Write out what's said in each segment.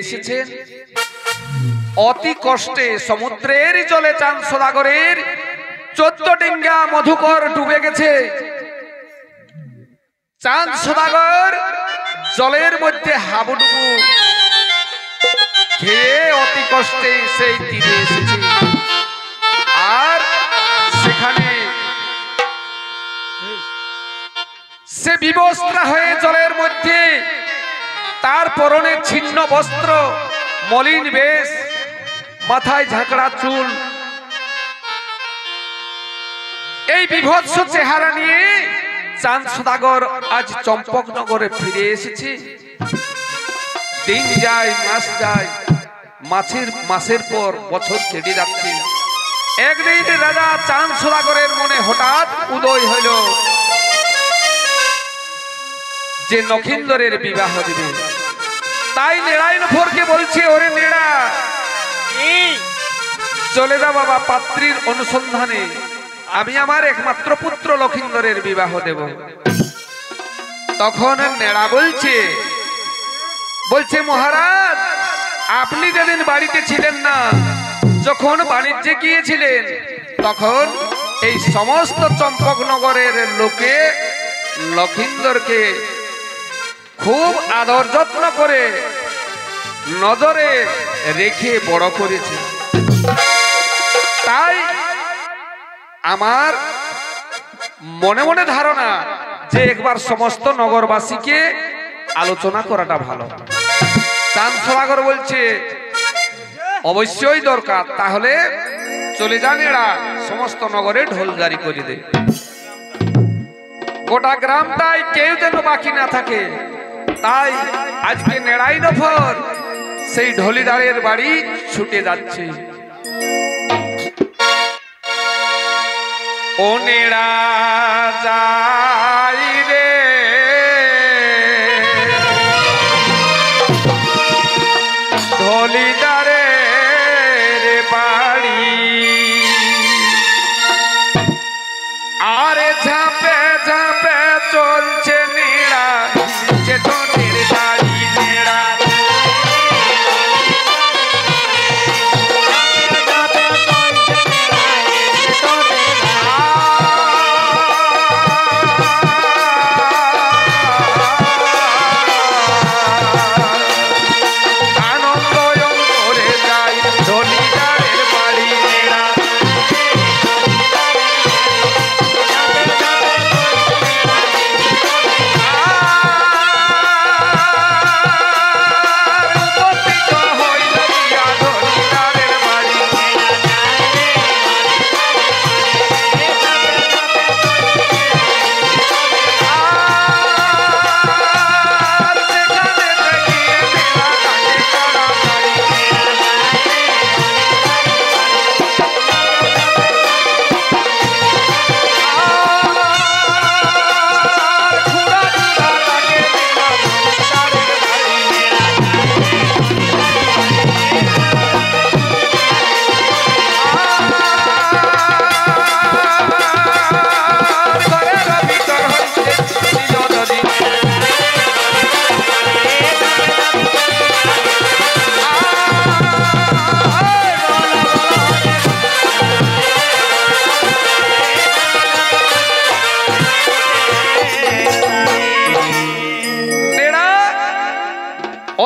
এসেছেন অতি কষ্টে সমুদ্রের জলে চাঁদ সদাগরের 14 ডিঙ্গা মধুকর ডুবে গেছে। চাঁদ সদাগর জলের মধ্যে হাবুডুবু খেয়ে অতি কষ্টে সেই তীরে এসেছে। আর সেখানে সে বিবস্ত্রা হয়ে জলের মধ্যে, তার পরনে ছিন্ন বস্ত্র, মলিন বেশ, মাথায় ঝাঁকড়া চুল, এই বিভৎস চেহারা নিয়ে চাঁদ সদাগর আজ চম্পকনগরে ফিরে এসেছে। দিন যায়, মাস যায়, মাসের পর বছর কেটে যাচ্ছে। একদিন রাজা চাঁদ সদাগরের মনে হঠাৎ উদয় হইল যে নখিন্দরের বিবাহ দিবে। তাই নেড়াইনফরকে বলছে, ওরে নেড়া, চলে যা বাবা পাত্রীর অনুসন্ধানে, আমি আমার একমাত্র পুত্র লখিন্দরের বিবাহ দেব। তখন নেড়া বলছে মহারাজ, আপনি যেদিন বাড়িতে ছিলেন না, যখন বাণিজ্যে গিয়েছিলেন, তখন এই সমস্ত চম্পকনগরের লোকে লখিন্দরকে খুব আদর যত্ন করে নজরে রেখে বড় করেছে। তাই আমার মনে মনে ধারণা যে একবার সমস্ত নগরবাসীকে আলোচনা করাটা ভালো। চাঁদ সদাগর বলছে অবশ্যই দরকার, তাহলে চলে যান এরা, সমস্ত নগরে ঢোল জারি করে দে, গোটা গ্রামটাই কেউ যেন বাকি না থাকে। তাই আজকে নেড়াইনফর সেই ঢলিদারের বাড়ি ছুটে যাচ্ছে। ও নেড়া যাই রে, ঢলিদারের বাড়ি, আরে ঝাঁপে ঝাঁপে চলছে নেড়া চেতনের বাড়ি। নেড়া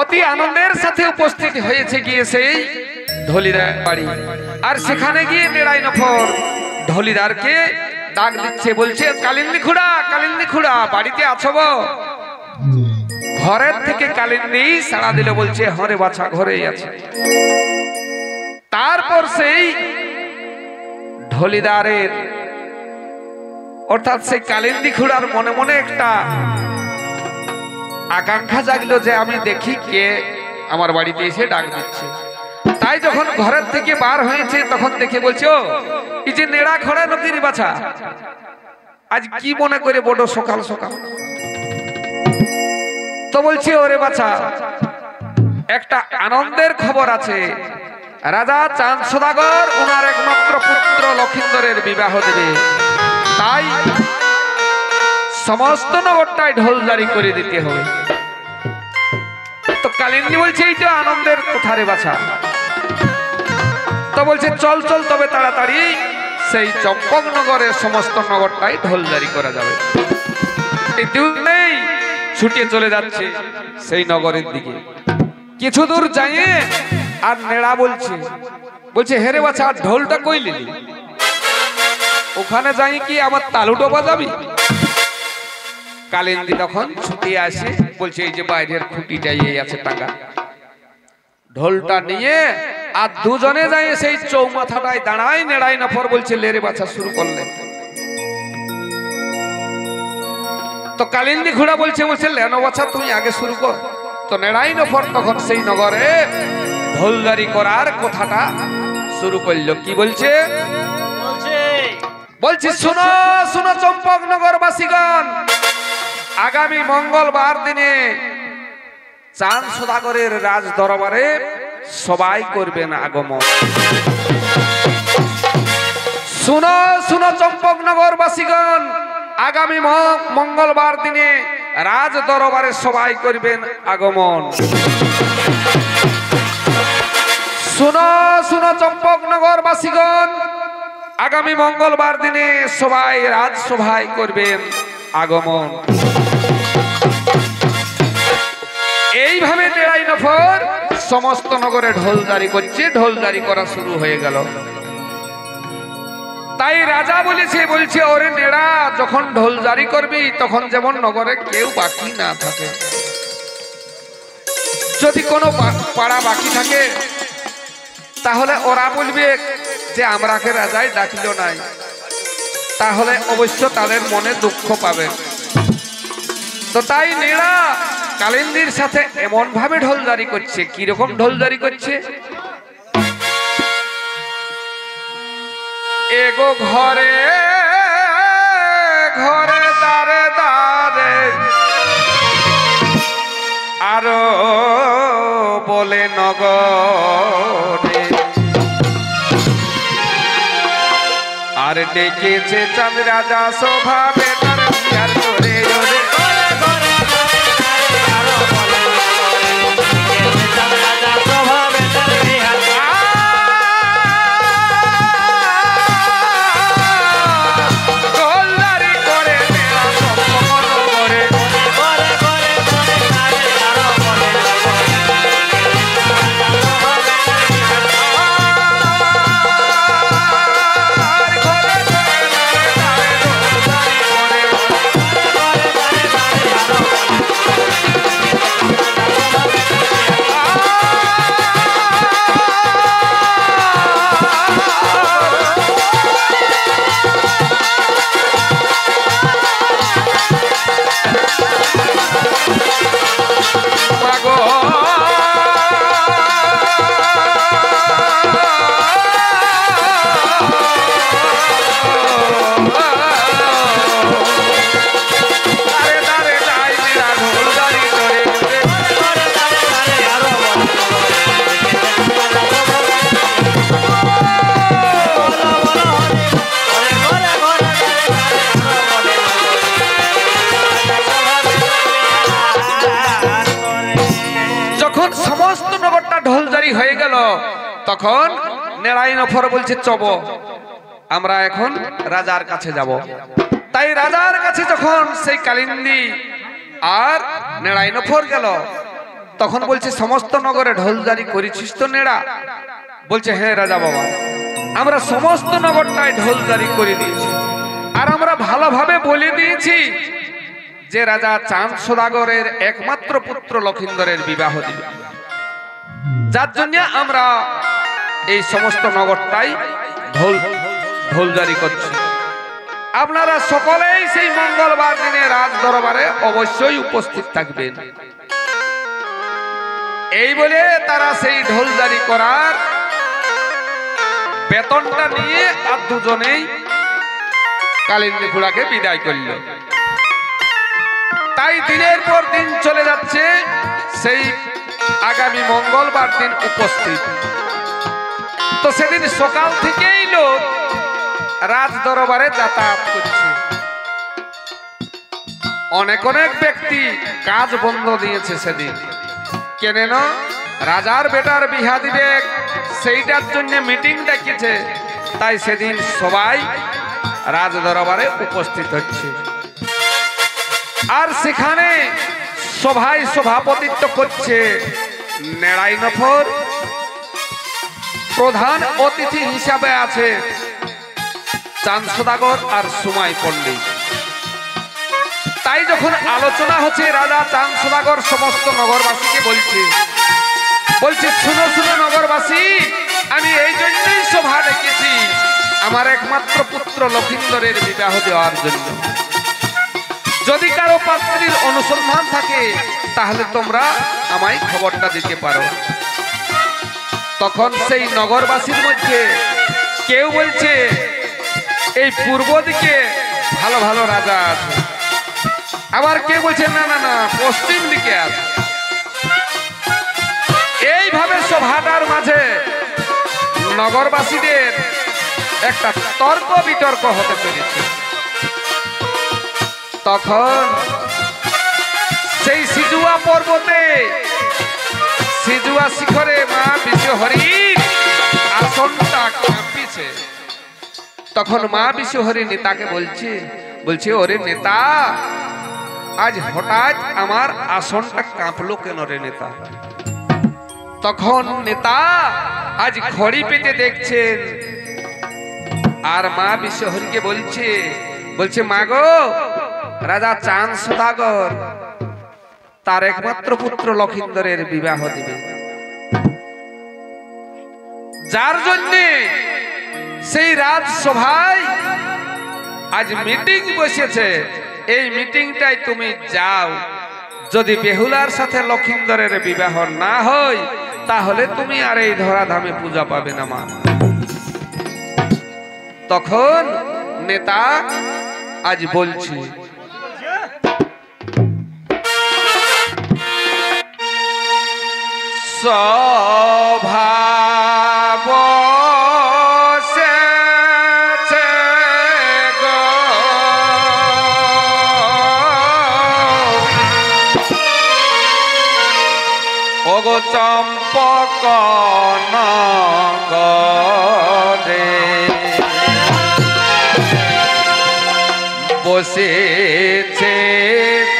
অতি আনন্দের সাথে উপস্থিত হয়েছে গিয়ে সেই ঢলিদার বাড়ি। আর সেখানে গিয়ে নেড়াইনফর ঢলিদারকে ডাক দিচ্ছে, বলছে কালিন্দী খুড়া বাড়িতে আছো গো? ঘরের থেকে কালিন্দী সাড়া দিল, বলছে হরে বাছা ঘরেই আছে। তারপর সেই ঢলিদারের অর্থাৎ সেই কালিন্দী খুড়ার মনে মনে একটা আকাঙ্ক্ষা জাগলো যে আমি দেখি কে আমার বাড়িতে এসে ডাক দিচ্ছে। তাই যখন ঘরের থেকে বার হয়েছে তখন দেখে বলছে, ও এই যে নেড়া খড়া নদীর বাছা, আজ কি মনে করে বড় সকাল সকাল? তো বলছে ওরে বাছা, একটা আনন্দের খবর আছে, রাজা চাঁদ সদাগর ওনার একমাত্র পুত্র লখিন্দরের বিবাহ দেবে। তাই সমস্ত নগরটায় ঢোল জারি করে দিতে হবে। তো কালিন্দী বলছে এইটা আনন্দের কথা রে বাছা। তো বলছে চল চল তবে তাড়াতাড়ি সেই চম্পকনগরের সমস্ত নগরটাই ঢোলজারি করা যাবে। নেই ছুটে চলে যাচ্ছে সেই নগরের দিকে। কিছু দূর যাইয়ে আর নেড়া বলছে হেরে বাছা ঢোলটা কই লিলি? ওখানে যাই কি আমার তালুটো বাজাবি? কালিন্দী তখন ছুটে আসে, বলছে এই যে বাইরের খুঁটিটাই এই আছে টাকা, ঢোলটা নিয়ে আর দুজনে যাই সেই চৌমাথাটায় দাঁড়ায়। নেড়াই নফর বলছে লেরে বাছা শুরু করলে। তো কালিন্দী ঘোড়া বলছে লেনো বাছা তুমি আগে শুরু কর। তো নেড়াই নফর তখন সেই নগরে ঢোলজারি করার কথাটা শুরু করলো। কি বলছে? বলছি শুনো শুনো চম্পকনগর বাসীগণ, আগামী মঙ্গলবার দিনে চাঁদ সদাগরের রাজ দরবারে সবাই করবেন আগমন। শুনো শুনো চম্পকনগর বাসীগণ, আগামী মঙ্গলবার দিনে রাজ দরবারে সবাই করবেন আগমন। শুনো শুনো চম্পকনগর বাসীগণ, আগামী মঙ্গলবার দিনে সবাই রাজসভায় করবেন আগমন। এইভাবে নেড়াই নফর সমস্ত নগরে ঢোলজারি করছে, ঢোলজারি করা শুরু হয়ে গেল। তাই রাজা বলছে ওরে নেড়া যখন ঢোলজারি করবি তখন যেমন নগরে কেউ বাকি না থাকে। যদি কোনো পাড়া বাকি থাকে তাহলে ওরা বলবে যে আমরাকে রাজাই ডাকিল নাই, তাহলে অবশ্য তাদের মনে দুঃখ পাবে। তো তাই নেড়া কালিন্দীর সাথে এমন ভাবে ঢোলজারি করছে। কিরকম ঢোলজারি করছে? এগো ঘরে ঘরে দারে দারে আরো বলে নগরে, আর ডেকেছে চাঁদ রাজা শোভা বেটার বিয়ার করে ওরে। হয়ে গেল তখন নেড়াই নফর বলছে চব আমরা এখন রাজার কাছে যাব। তাই রাজার কাছে যখন সেই কালিন্দী আর নেড়াই নফর গেল তখন বলছে সমস্ত নগরে ঢোলজারি করেছিস তো নেড়া? বলছে হ্যাঁ রাজা বাবা, আমরা সমস্ত নগরটায় ঢোলজারি করে দিয়েছি, আর আমরা ভালোভাবে বলে দিয়েছি যে রাজা চাঁদ সদাগরের একমাত্র পুত্র লক্ষিন্দরের বিবাহ দিবে, যার জন্য আমরা এই সমস্ত নগরটাই ঢোলজারি করছি। আপনারা সকলেই সেই মঙ্গলবার দিনে রাজ দরবারে অবশ্যই উপস্থিত থাকবেন। এই বলে তারা সেই ঢোলজারি করার বেতনটা নিয়ে আর দুজনেই কালিন্দী ঘোড়াকে বিদায় করল। তাই দিনের পর দিন চলে যাচ্ছে, সেই আগামী মঙ্গলবার দিন উপস্থিত। তো সেদিন সকাল থেকেই লোক রাজ দরবারে যাতায়াত করছে। অনেক অনেক ব্যক্তি কাজ বন্ধ দিয়েছে সেদিন, কেন রাজার বেটার বিহা দিবে, সেইটার জন্য মিটিং ডেকেছে। তাই সেদিন সবাই রাজ দরবারে উপস্থিত হচ্ছে। আর সেখানে সভায় সভাপতিত্ব করছে নেড়াই নফর। প্রধান অতিথি হিসাবে আছে চাঁদ সদাগর আর সুমাই পণ্ডিত। তাই যখন আলোচনা হচ্ছে, রাজা চাঁদ সদাগর সমস্ত নগরবাসীকে বলছে শুনো শুনো নগরবাসী, আমি এই জন্যই সভা ডেকেছি আমার একমাত্র পুত্র লক্ষিন্দরের বিবাহ দেওয়ার জন্য। যদি কারো পাত্রীর অনুসন্ধান থাকে তাহলে তোমরা আমায় খবরটা দিতে পারো। তখন সেই নগরবাসীর মধ্যে কেউ বলছে এই পূর্ব দিকে ভালো ভালো রাজা আছে, আবার কেউ বলছে না না না পশ্চিম দিকে আছে। এইভাবে সভাটার মাঝে নগরবাসীদের একটা তর্ক বিতর্ক হতে পেরেছে। তখন সেই সিজুয়া পর্বতে সিজুয়া শিখরে মা বিশ্বহরির আসনটা কাঁপিছে। তখন মা বিশ্বহরি নেতাকে বলছে ওরে নেতা, আজ হঠাৎ আমার আসনটা কাঁপলো কেন রে নেতা? তখন নেতা আজ খড়ি পেতে দেখছেন, আর মা বিশ্বহরিকে বলছে মা গো, রাজা চাঁদ সদাগর তার একমাত্র পুত্র লক্ষিন্দরের বিবাহ দিবে, যার জন্য সেই রাজসভায় আজ মিটিং বসেছে। এই মিটিংটাই তুমি যাও, যদি বেহুলার সাথে লক্ষিন্দরের বিবাহ না হয় তাহলে তুমি আর এই ধরাধামে পূজা পাবে না মা। তখন নেতা আজ বলছি স্বভাব ওগো চম্পক নগরে বসেছে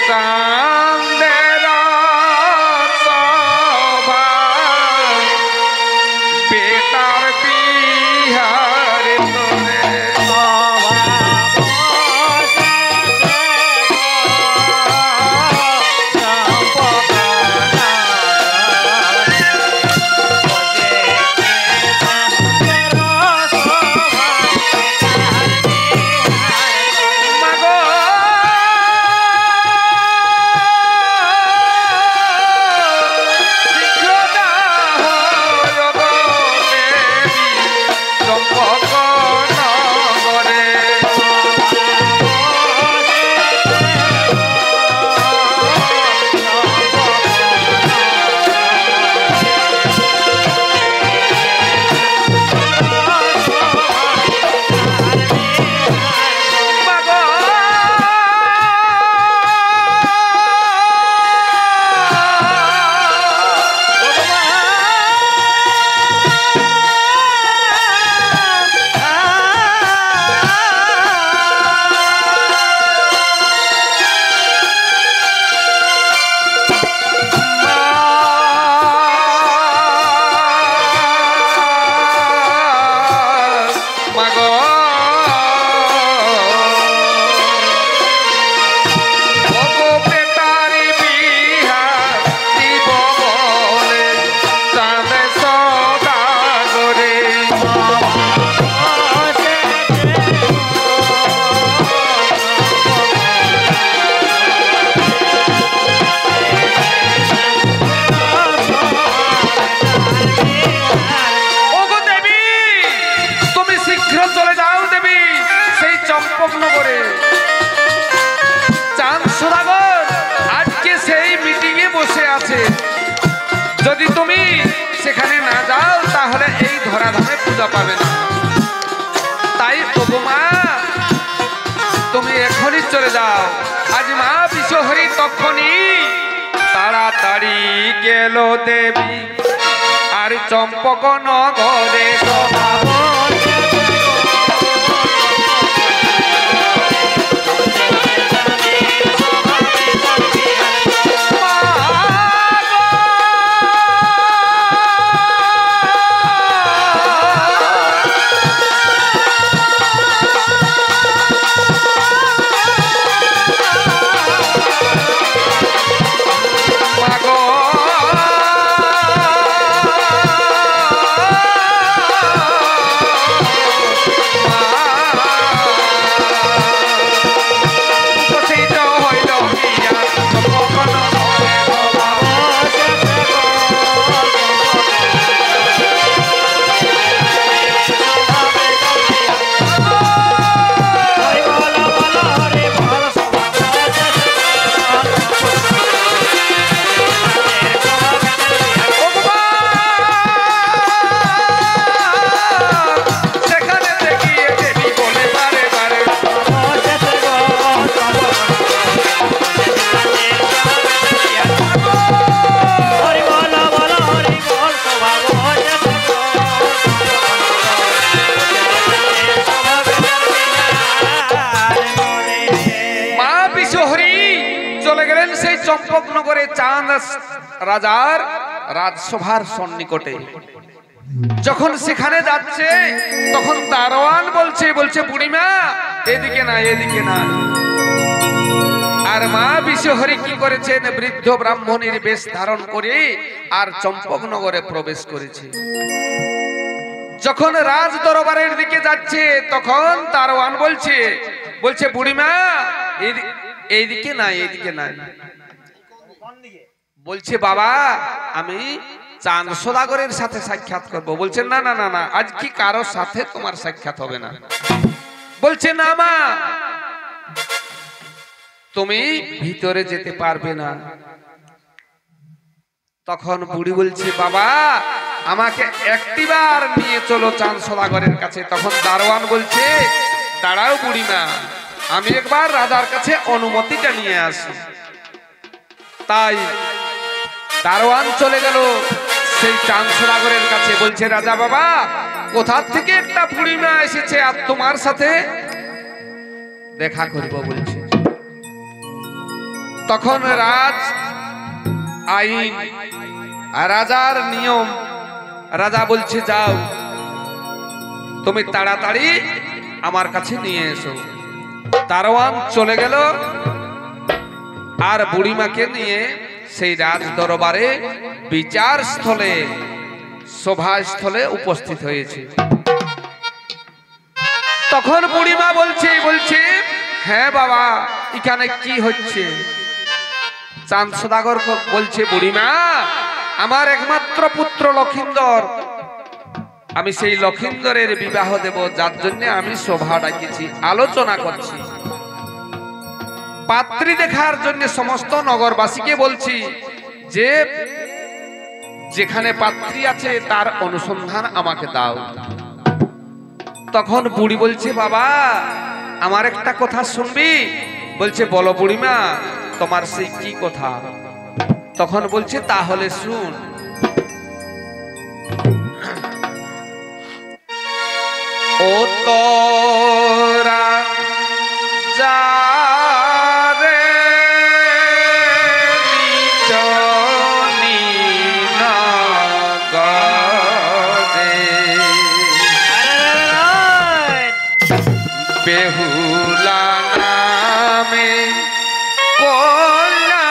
চাঁদের সভা, বেটার বিহার তোরে যদি তুমি সেখানে না যাও তাহলে এই ধরাধামে পূজা পাবে না। তাই তবু মা তুমি এখনই চলে যাও। আজ মা বিশ্বহরি তখনই তাড়াতাড়ি এলো দেবী আর চম্পক নগরে চম্পকনগরে চাঁদ রাজার রাজসভার সন্নিকটে যখন সেখানে যাচ্ছে তখন দারোয়ান বলছে বুড়িমা এদিকে না এদিকে না। আর মা বিশ্বহরি কি করেছেন বৃদ্ধ ব্রাহ্মণের বেশ ধারণ করে আর চম্পকনগরে প্রবেশ করেছে। যখন রাজ দরবারের দিকে যাচ্ছে তখন দারোয়ান বলছে বুড়িমা এইদিকে না এইদিকে না। বলছে বাবা আমি চাঁদ সদাগরের সাথে সাক্ষাৎ করবো। বলছে না না না না আজ কি কারোর সাথে তোমার সাক্ষাৎ হবে না। বলছে না মা তুমি ভিতরে যেতে পারবে না। তখন বুড়ি বলছে বাবা আমাকে একটিবার নিয়ে চলো চাঁদ সদাগরের কাছে। তখন দারোয়ান বলছে দাঁড়াও বুড়িমা আমি একবার রাজার কাছে অনুমতিটা নিয়ে আসি। তাই দারোয়ান চলে গেল সেই চাঁদ সদাগরের কাছে। বলছে রাজা বাবা কোথা থেকে একটা বুড়িমা এসেছে আর তোমার সাথে দেখা করব বলছে। তখন রাজ আইন রাজার নিয়ম রাজা বলছে যাও তুমি তাড়াতাড়ি আমার কাছে নিয়ে এসো। দারোয়ান চলে গেল আর বুড়িমাকে নিয়ে সেই রাজ দরবারে বিচার স্থলে সভাস্থলে উপস্থিত হয়েছে। তখন বুড়িমা বলছে হ্যাঁ বাবা এখানে কি হচ্ছে। চাঁদ সদাগর বলছে বুড়িমা আমার একমাত্র পুত্র লক্ষিন্দর আমি সেই লক্ষিন্দরের বিবাহ দেব যার জন্য আমি সভা ডাকিছি আলোচনা করছি। পাত্রী দেখার জন্য সমস্ত নগরবাসীকে বলছি যে যেখানে পাত্রী আছে তার অনুসন্ধান আমাকে দাও। তখন বুড়ি বলছে বাবা আমার একটা কথা শুনবি। বলছে বলো বুড়িমা তোমার সেই কি কথা। তখন বলছে তাহলে শুন। ও তোরা যা বেহুলা নামে কন্যা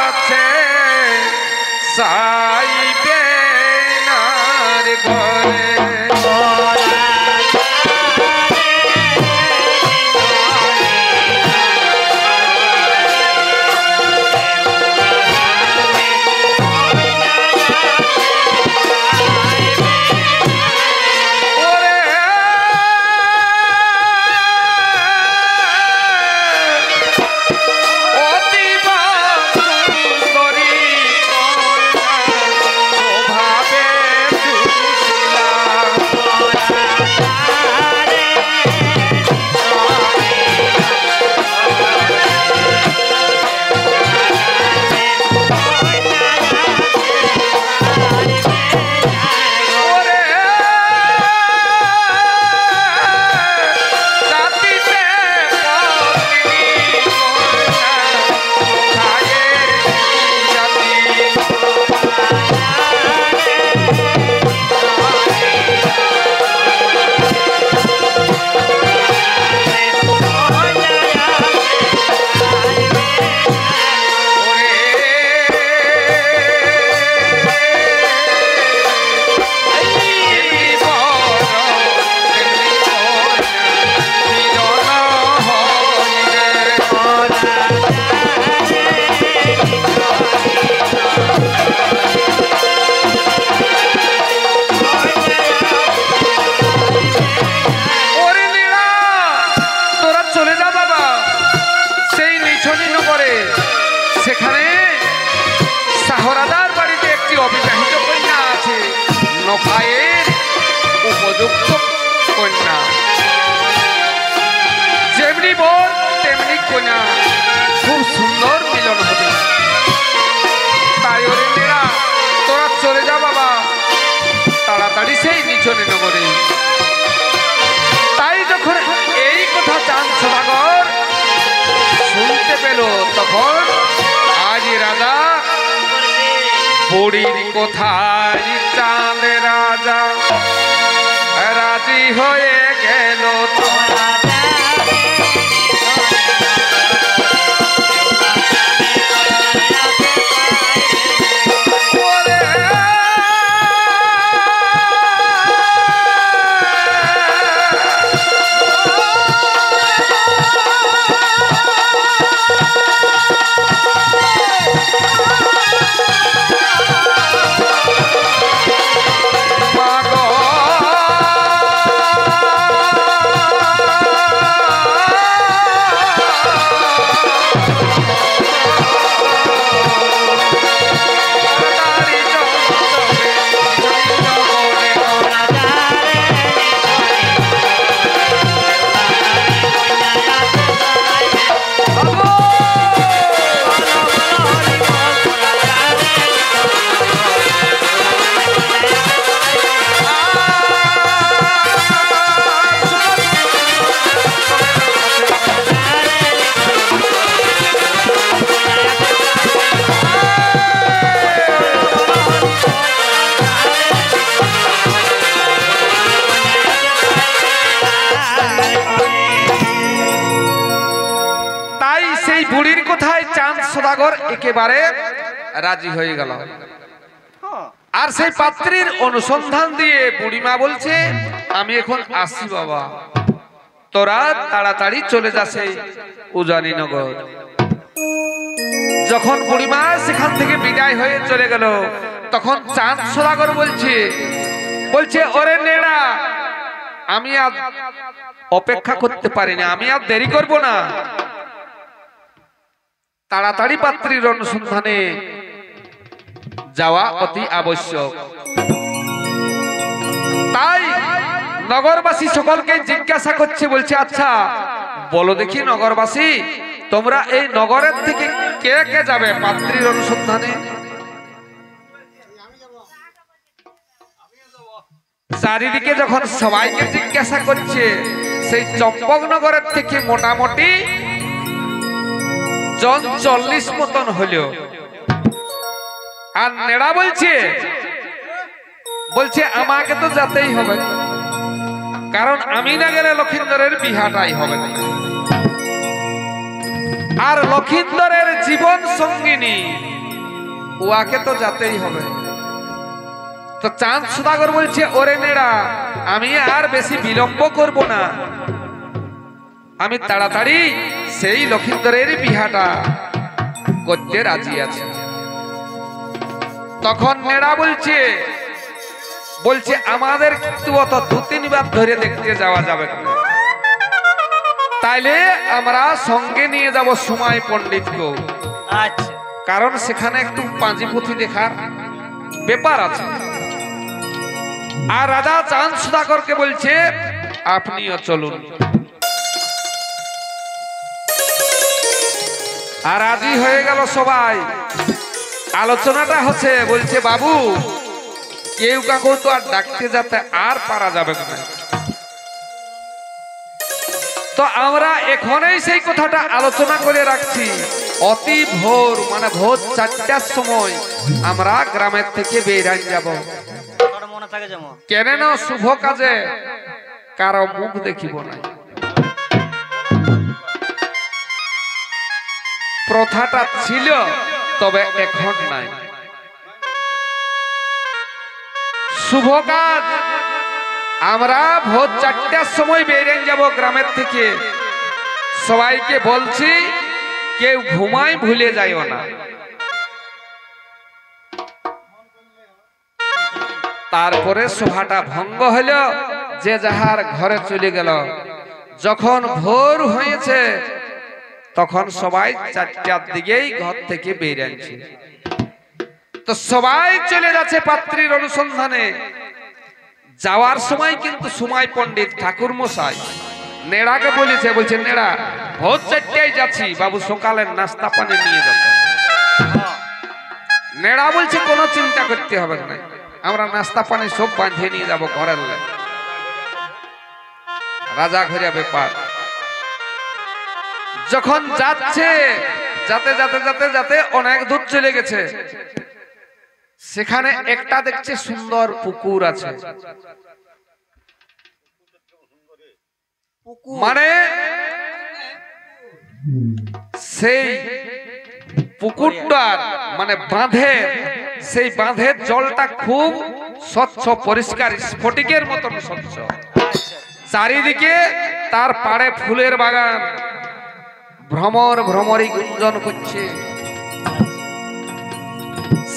আছে সাইবে নার ঘরে কন্যা খুব সুন্দর মিলন হবে। তাই ওরে নেড়া তোরা চলে যা বাবা তাড়াতাড়ি সেই নিচনে নগরে। তাই যখন এই কথা চাঁদ সদাগর শুনতে পেল তখন আজ রাজা বুড়ির কোথায় চাঁদ রাজা রাজি হয়ে গেল। বুড়ির কোথায় চাঁদ সদাগর একেবারে রাজি হয়ে গেল। আর সেই পাত্রীর অনুসন্ধান দিয়ে বুড়িমা বলছে আমি এখন আসি বাবা, তোরা তাড়াতাড়ি চলে যা সেই উজানি নগর। যখন বুড়িমা সেখান থেকে বিদায় হয়ে চলে গেল তখন চাঁদ সদাগর বলছে ওরে নেড়া আমি আর অপেক্ষা করতে পারি না, আমি আর দেরি করব না, তাড়াতাড়ি পাত্রীর অনুসন্ধানে যাওয়া অতি আবশ্যক। তাই নগরবাসী সকলকে জিজ্ঞাসা করছে, বলছে আচ্ছা বলো দেখি নগরবাসী তোমরা এই নগরের থেকে কে কে যাবে পাত্রীর অনুসন্ধানে? চারিদিকে যখন সবাইকে জিজ্ঞাসা করছে সেই চম্পকনগরের থেকে মোটামুটি জন 40 মতন হলো। আর নেড়া বলছে আমাকে তো যেতেই হবে, কারণ আমি না গেলে লক্ষিন্দরের বিহাটাই হবে না, আর লক্ষিন্দরের জীবন সঙ্গিনী ওয়াকে তো যেতেই হবে। তো চাঁদ সদাগর বলছে ওরে নেড়া আমি আর বেশি বিলম্ব করব না, আমি তাড়াতাড়ি সেই লক্ষিন্দরের বিহাটা করতে রাজি আছি। তখন নেড়া বলছে আমাদের কিন্তু অত 2-3 বার ধরে দেখতে যাওয়া যাবে না, তাইলে আমরা সঙ্গে নিয়ে যাব সুমাই পণ্ডিতকে। আচ্ছা, কারণ সেখানে একটু পাঁজিপুথি দেখার ব্যাপার আছে। আর রাজা চাঁদ সদাগরকে বলছে আপনিও চলুন। আর রাজি হয়ে গেল সবাই। আলোচনাটা হচ্ছে, বলছে বাবু কেউ কাকু তো আর ডাকতে যেতে আর পারা যাবে না, তো আমরা এখনই সেই কথাটা আলোচনা করে রাখছি। অতি ভোর মানে ভোর 4টার সময় আমরা গ্রামের থেকে বেরিয়ে যাব। কেন না শুভ কাজে কারো মুখ দেখিব না, প্রথাটা ছিল তবে এখন নাই। শুভ কাজ আমরা ভোর 4টার সময় বেরিয়ে যাব গ্রামের থেকে। সবাইকে বলছি কেউ ঘুমাই ভুলে যাইও না। তারপরে সভাটা ভঙ্গ হলো, যে যাহার ঘরে চলে গেল। যখন ভোর হয়েছে তখন সবাই 4টার দিকেই ঘর থেকে বেরিয়েছে। তো সবাই চলে যাচ্ছে পাত্রীর অনুসন্ধানে। যাওয়ার সময় কিন্তু সুমাই পণ্ডিত ঠাকুর মশাই নেড়াকে বলেছে, বলছে নেড়া ভোর 4টায় যাচ্ছি, বাবু সকালের নাস্তা পানি নিয়ে যেতে। নেড়া বলছে কোনো চিন্তা করতে হবে না, আমরা নাস্তা পানি সব বাঁধিয়ে নিয়ে যাবো ঘরের লোক। রাজা ঘরিয়া ব্যাপার। যখন যাচ্ছে, যাতে যাতে যাতে যাতে অনেক দূর চলে গেছে, সেখানে একটা দেখছে সুন্দর পুকুর আছে। মানে সেই পুকুরটার মানে বাঁধের, সেই বাঁধের জলটা খুব স্বচ্ছ পরিষ্কার, স্ফটিকের মতন স্বচ্ছ। চারিদিকে তার পাড়ে ফুলের বাগান ভ্রমর ভ্রমরই গুঞ্জন করছে।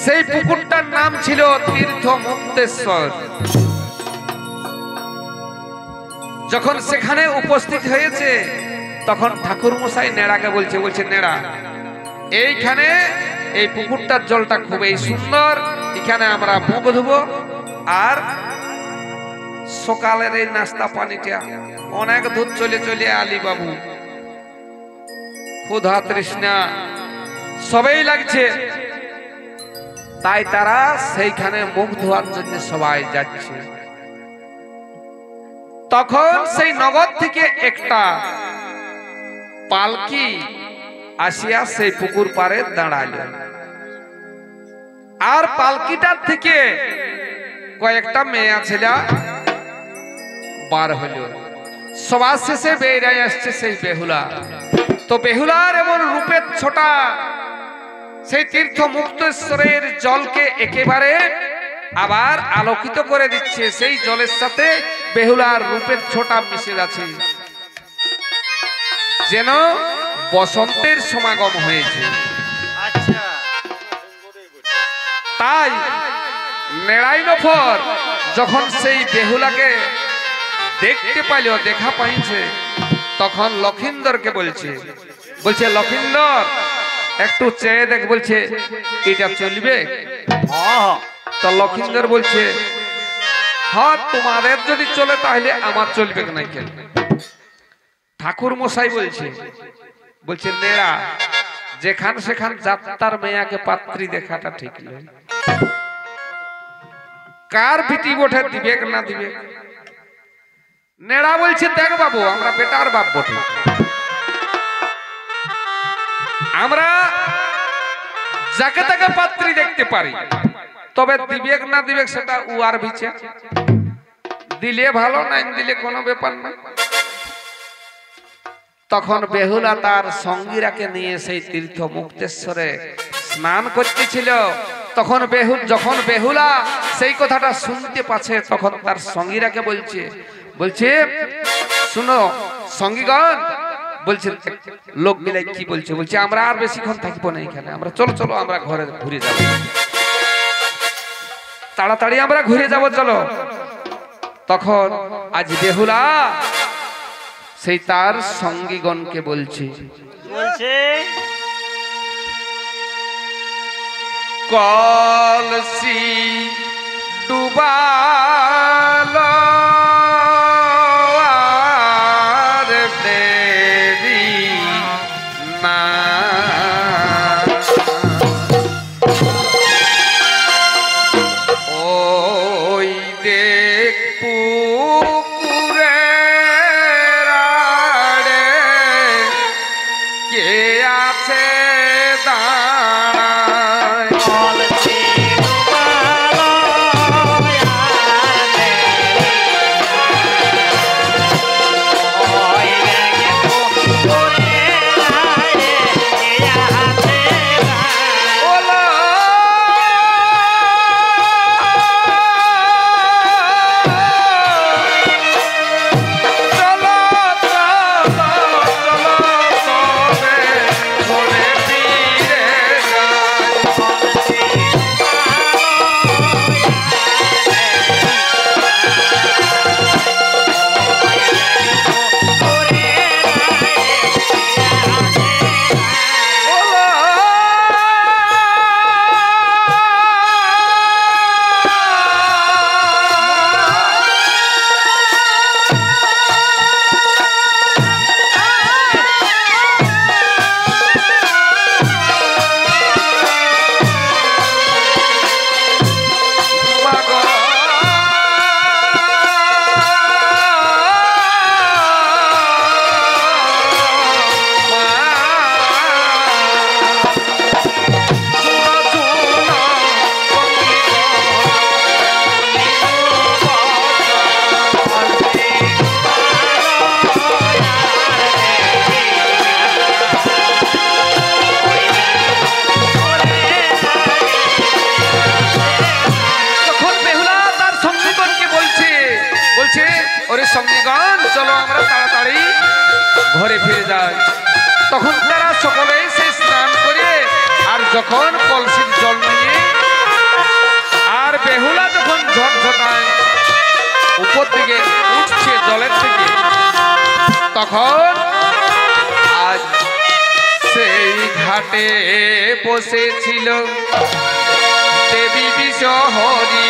সেই পুকুরটার নাম ছিল তীর্থ মুক্তেশ্বর। যখন সেখানে উপস্থিত হয়েছে, তখন ঠাকুর মশাই নেড়াকে বলছে, বলছে নেড়া এইখানে এই পুকুরটার জলটা খুবই সুন্দর, এখানে আমরা মুখ ধুবো, আর সকালের এই নাস্তা পানিটা অনেক দূর চলে চলে আলি বাবু, ক্ষুধা তৃষ্ণা সবই লাগছে, তাই তারা সেইখানে মুখ ধোয়ার জন্য সবাই যাচ্ছে। তখন সেই নগর থেকে একটা পালকি আসিয়া সেই পুকুর পাড়ে দাঁড়াইল, আর পালকিটার থেকে কয়েকটা মেয়ে ছেলে বার হইল। সবার শেষে বেরিয়ে আসছে সেই বেহুলা। তো বেহুলার এমন রূপের ছোটা সেই তীর্থ মুক্তেশ্বরের জলকে একেবারে আবার আলোকিত করে দিচ্ছে। সেই জলের সাথে বেহুলার রূপের ছোটা মিশে যাচ্ছে, যেন বসন্তের সমাগম হয়েছে। তাই নেড়াই নফর যখন সেই বেহুলাকে দেখতে পাইল, দেখা পাইছে, তখন লক্ষিন্দরকে বলছে, বলছে লক্ষিন্দর একটু চেয়ে দেখ, বলছে এটা চলবে? তো লক্ষিন্দর বলছে হ্যাঁ, তোমাদের যদি চলে তাহলে আমার চলবে না কেন? ঠাকুর মশাই বলছে, বলছে নেড়া যেখান সেখান যাত্রার মেয়াকে পাত্রী দেখাটা ঠিক নয়, কার বিটি বটে দিবে না দিবে। নেড়া বলছে দেখ বাবু, আমরা বেটার বাপ বটে, আমরা যাকে তাকে পাত্রী দেখতে পারি, তবে দিবেক না দিবেক সেটা উয়ার বিচার, দিলে ভালো, না দিলে কোনো ব্যাপার না। তখন বেহুলা তার সঙ্গীরাকে নিয়ে সেই তীর্থ মুক্তেশ্বরে স্নান করতেছিল। তখন যখন বেহুলা সেই কথাটা শুনতে পাচ্ছে, তখন তার সঙ্গীরাকে বলছে, বলছে শুনো সঙ্গীগণ, বলছে লোক মিলাই কি বলছে, বলছে আমরা আর বেশিক্ষণ থাকবো না এখানে, আমরা চলো চলো আমরা ঘরে ঘুরে যাবো, তাড়াতাড়ি আমরা ঘুরে যাব চলো। তখন আজ বেহুলা সেই তার সঙ্গীগণকে বলছে, কলসি ডুবাল আর দেরি না, ওই দেখ পুকুরের আড়ে কে আছে দাঁড়ায়, সঙ্গীগণ চলো আমরা তাড়াতাড়ি ঘরে ফিরে যাই। তখন তারা সকলে সে স্নান করে আর যখন কলসির জল নিয়ে আর বেহুলা যখন ঝটঝটায় উপর দিকে উঠছে জলের থেকে, তখন আজ সেই ঘাটে বসেছিল দেবী বিশ্বহরি।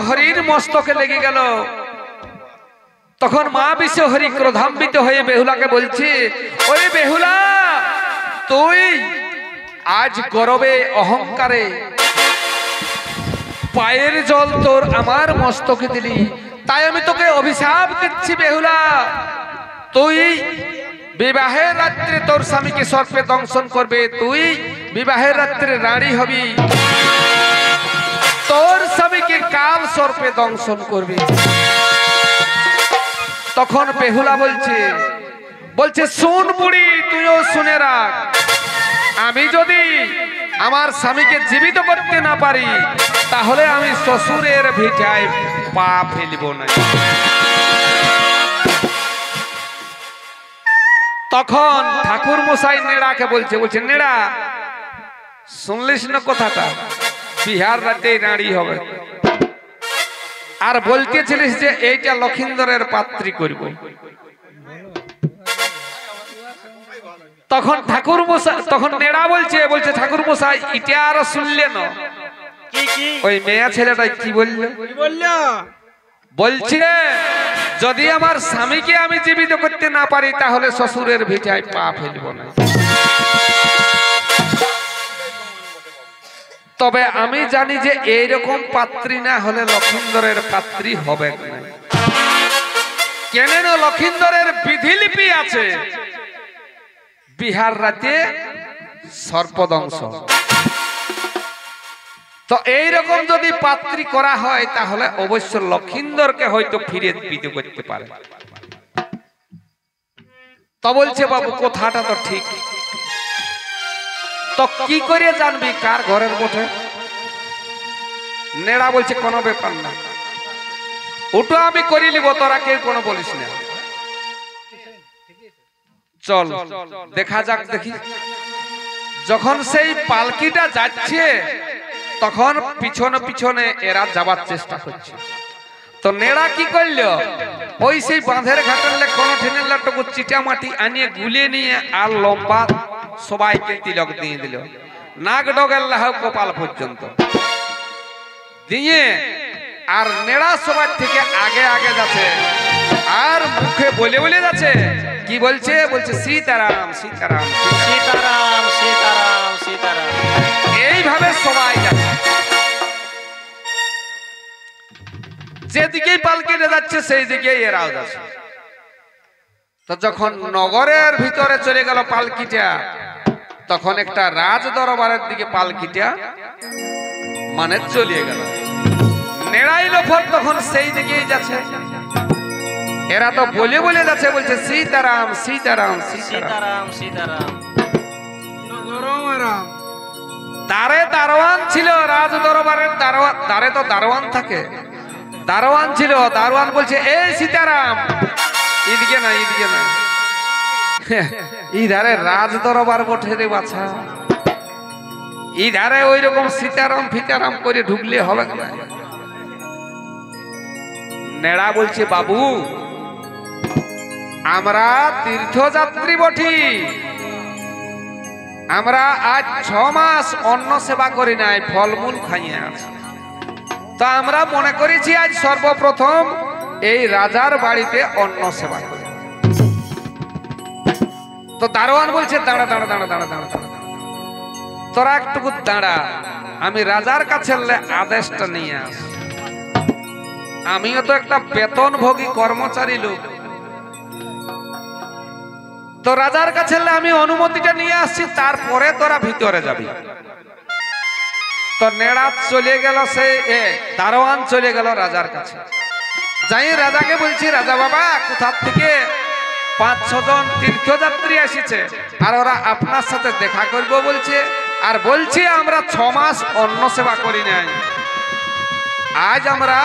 হরির মস্তকে লেগে গেল, তখন মা বিশ্বহরি ক্রোধান্বিত হয়ে বেহুলাকে বলছে, ওরে বেহুলা, তুই আজ গর্বে অহংকারে পায়ের জল তোর আমার মস্তকে দিলি, তাই আমি তোকে অভিশাপ দিচ্ছি বেহুলা, তুই বিবাহের রাত্রে তোর স্বামীকে সর্পে দংশন করবে, তুই বিবাহের রাত্রে রানী হবি, তোর স্বামীকে কাল সর্পে দংশন করবে। তখন বেহুলা বলছে শুন বুড়ি, তুইও শুনে রাখ, আমি যদি আমার স্বামীকে জীবিত করতে না পারি তাহলে আমি শ্বশুরের ভিটায় পা ফেলব না। তখন ঠাকুর মশাই নেড়াকে বলছে নেড়া, শুনলিস না কথাটা, বিহার রাতে রানী হবে, আর বলতেছিলিস যে এইটা লক্ষিন্দরের পাত্রী করব। তখন ঠাকুর মশাই, তখন নেড়া বলছে ঠাকুর মশাই এটা আর শুনলেন, ওই মেয়ে ছেলেটা কি বললো, বলছে যদি আমার স্বামীকে আমি জীবিত করতে না পারি তাহলে শ্বশুরের ভিটায় পা ফেলব না। তবে আমি জানি যে এইরকম পাত্রী না হলে লক্ষিন্দরের পাত্রী হবে না, কেন লক্ষিন্দরের বিধিলিপি আছে বিহার রাতে সর্পদংশ, তো এইরকম যদি পাত্রী করা হয় তাহলে অবশ্য লক্ষিন্দরকে হয়তো ফিরে বিয়ে করতে পারে। তো বলছে বাবু কথাটা তো ঠিক, তো কি করে জানবি কার ঘরের বটে? নেড়া বলছে কোনো ব্যাপার না, ওটা আমি করে নিব, তোরা কেউ কোনো বলিস না। চল দেখা যাক। দেখি যখন সেই পালকিটা যাচ্ছে তখন পিছনে পিছনে এরা যাবার চেষ্টা করছে। তো নেড়া কি করলো, ওই সেই বাঁধের ঘাটের কোন ঠেনেলাটুকু চিটা মাটি আনিয়ে গুলিয়ে নিয়ে আর লম্বা সবাইকে তিলক দিয়ে দিল, নাক ডগের লাহ কপাল পর্যন্ত দিয়ে। আর নেড়া সবার থেকে আগে আগে যাচ্ছে আর মুখে বলে বলে যাচ্ছে। কি বলছে? বলছে সীতারাম সীতারাম সীতারাম সীতারাম সীতারাম। এইভাবে সবাই যাচ্ছে, যেদিকেই পালকিটা যাচ্ছে সেই দিকেই এরাও যাচ্ছে। তো যখন নগরের ভিতরে চলে গেল পালকিটা, তখন একটা রাজ দরবারের দিকে পালকিটা মানে চলে গেল। নেড়াই লোফর তখন সেই দিকেই যাচ্ছে। এরা তো বলে বলে যাচ্ছে, বলছে সীতারাম সীতারাম সীতারাম সীতারাম। দ্বারে দারোয়ান ছিল, রাজ দরবারের দ্বারে তো দারোয়ান থাকে, দারোয়ান ছিল। দারোয়ান বলছে এই সীতারাম, এদিকে না এদিকে না, এই ধারে রাজ দরবার বটে রে বাছা, এই ধারে ওই রকম সীতারাম ফিতারাম করে ঢুকলে হবে না। নেড়া বলছে বাবু আমরা তীর্থযাত্রী বটি, আমরা আজ 6 মাস অন্ন সেবা করি নাই, ফলমূল খাইয়ে আছি। তা আমরা মনে করেছি আজ সর্বপ্রথম এই রাজার বাড়িতে অন্ন সেবা করি। তো দারোয়ান বলছে দাঁড়া দাঁড়া দাঁড়া দাঁড়া দাঁড়া, তোরা একটুকু দাঁড়া, আমি রাজার কাছে আদেশটা নিয়ে আস। আমিও তো একটা বেতনভোগী কর্মচারী লোক, তো রাজার কাছে আমি অনুমতিটা নিয়ে আসছি, তারপরে তোরা ভিতরে যাবি। তো নেড়া চলে গেল, সে দারোয়ান চলে গেল রাজার কাছে। যাই রাজাকে বলছি, রাজা বাবা কোথা থেকে 5-6 জন তীর্থযাত্রী এসেছে, আর ওরা আপনার সাথে দেখা করব বলছে, আর বলছি আমরা 6 মাস অন্ন সেবা করি নাই, আজ আমরা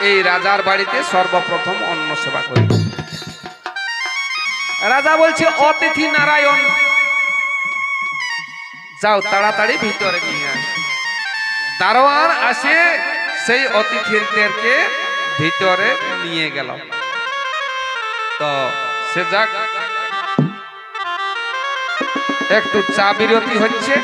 এই রাজার বাড়িতে সর্বপ্রথম অন্ন সেবা করি। রাজা বলছে অতিথি নারায়ণ, যাও তাড়াতাড়ি ভিতরে নিয়ে আস। দারোয়ান আসে সেই অতিথিদেরকে ভিতরে নিয়ে গেল। তো সে যাক, একটু চা বিরতি হচ্ছে।